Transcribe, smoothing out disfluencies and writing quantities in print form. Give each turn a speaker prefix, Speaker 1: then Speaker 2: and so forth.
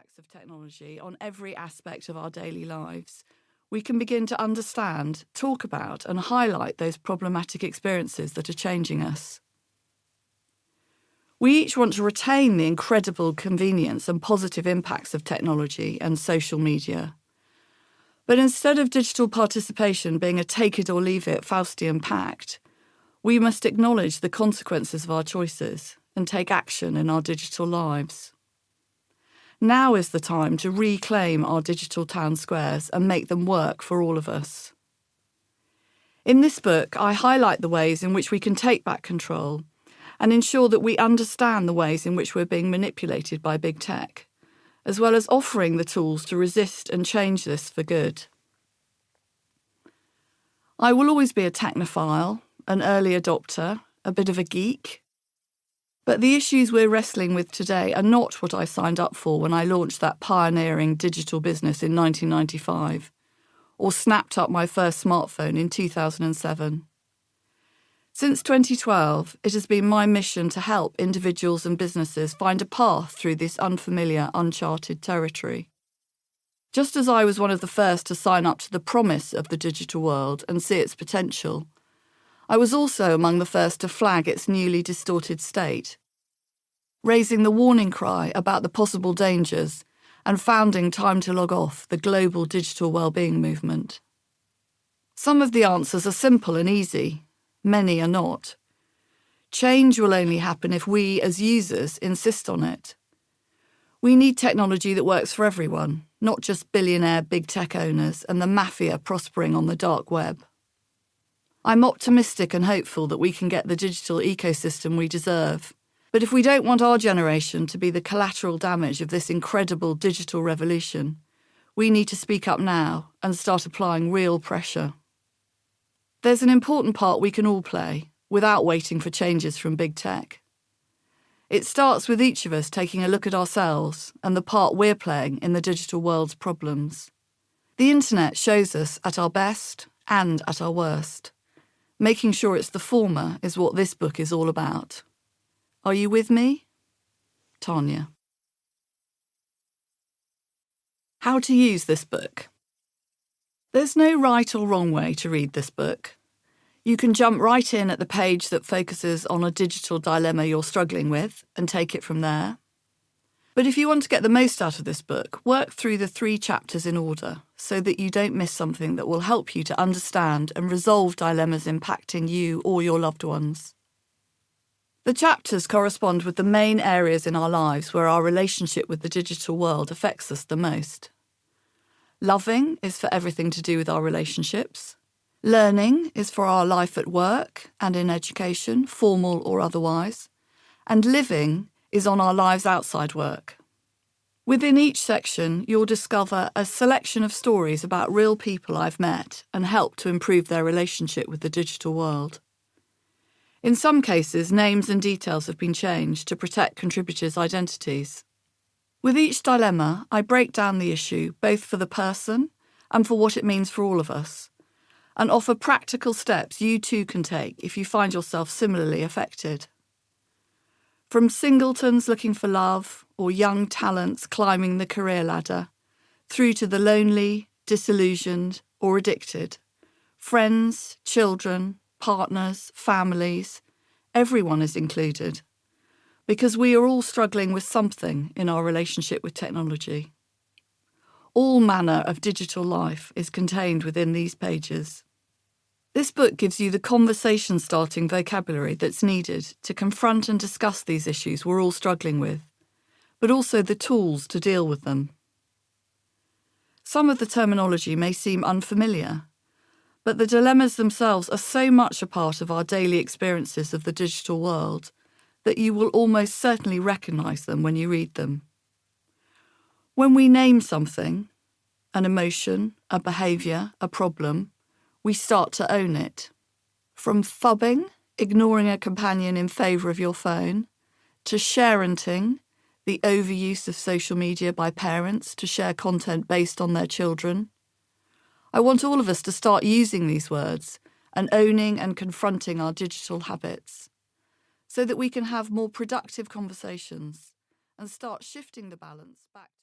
Speaker 1: impacts of technology on every aspect of our daily lives, we can begin to understand, talk about, and highlight those problematic experiences that are changing us. We each want to retain the incredible convenience and positive impacts of technology and social media. But instead of digital participation being a take-it-or-leave-it Faustian pact, we must acknowledge the consequences of our choices and take action in our digital lives. Now is the time to reclaim our digital town squares and make them work for all of us. In this book, I highlight the ways in which we can take back control and ensure that we understand the ways in which we're being manipulated by big tech, as well as offering the tools to resist and change this for good. I will always be a technophile, an early adopter, a bit of a geek. But the issues we're wrestling with today are not what I signed up for when I launched that pioneering digital business in 1995, or snapped up my first smartphone in 2007. Since 2012, it has been my mission to help individuals and businesses find a path through this unfamiliar, uncharted territory. Just as I was one of the first to sign up to the promise of the digital world and see its potential, I was also among the first to flag its newly distorted state, raising the warning cry about the possible dangers and founding Time to Log Off, the global digital well-being movement. Some of the answers are simple and easy, many are not. Change will only happen if we, as users, insist on it. We need technology that works for everyone, not just billionaire big tech owners and the mafia prospering on the dark web. I'm optimistic and hopeful that we can get the digital ecosystem we deserve. But if we don't want our generation to be the collateral damage of this incredible digital revolution, we need to speak up now and start applying real pressure. There's an important part we can all play without waiting for changes from big tech. It starts with each of us taking a look at ourselves and the part we're playing in the digital world's problems. The internet shows us at our best and at our worst. Making sure it's the former is what this book is all about. Are you with me? Tanya. How to use this book. There's no right or wrong way to read this book. You can jump right in at the page that focuses on a digital dilemma you're struggling with and take it from there. But if you want to get the most out of this book, work through the 3 chapters in order so that you don't miss something that will help you to understand and resolve dilemmas impacting you or your loved ones. The chapters correspond with the main areas in our lives where our relationship with the digital world affects us the most. Loving is for everything to do with our relationships. Learning is for our life at work and in education, formal or otherwise. And living is on our lives outside work. Within each section, you'll discover a selection of stories about real people I've met and helped to improve their relationship with the digital world. In some cases, names and details have been changed to protect contributors' identities. With each dilemma, I break down the issue both for the person and for what it means for all of us, and offer practical steps you too can take if you find yourself similarly affected. From singletons looking for love or young talents climbing the career ladder, through to the lonely, disillusioned or addicted, friends, children, partners, families, everyone is included, because we are all struggling with something in our relationship with technology. All manner of digital life is contained within these pages. This book gives you the conversation-starting vocabulary that's needed to confront and discuss these issues we're all struggling with, but also the tools to deal with them. Some of the terminology may seem unfamiliar, but the dilemmas themselves are so much a part of our daily experiences of the digital world that you will almost certainly recognise them when you read them. When we name something, an emotion, a behaviour, a problem, we start to own it. From phubbing, ignoring a companion in favour of your phone, to sharenting, the overuse of social media by parents to share content based on their children. I want all of us to start using these words and owning and confronting our digital habits so that we can have more productive conversations and start shifting the balance back to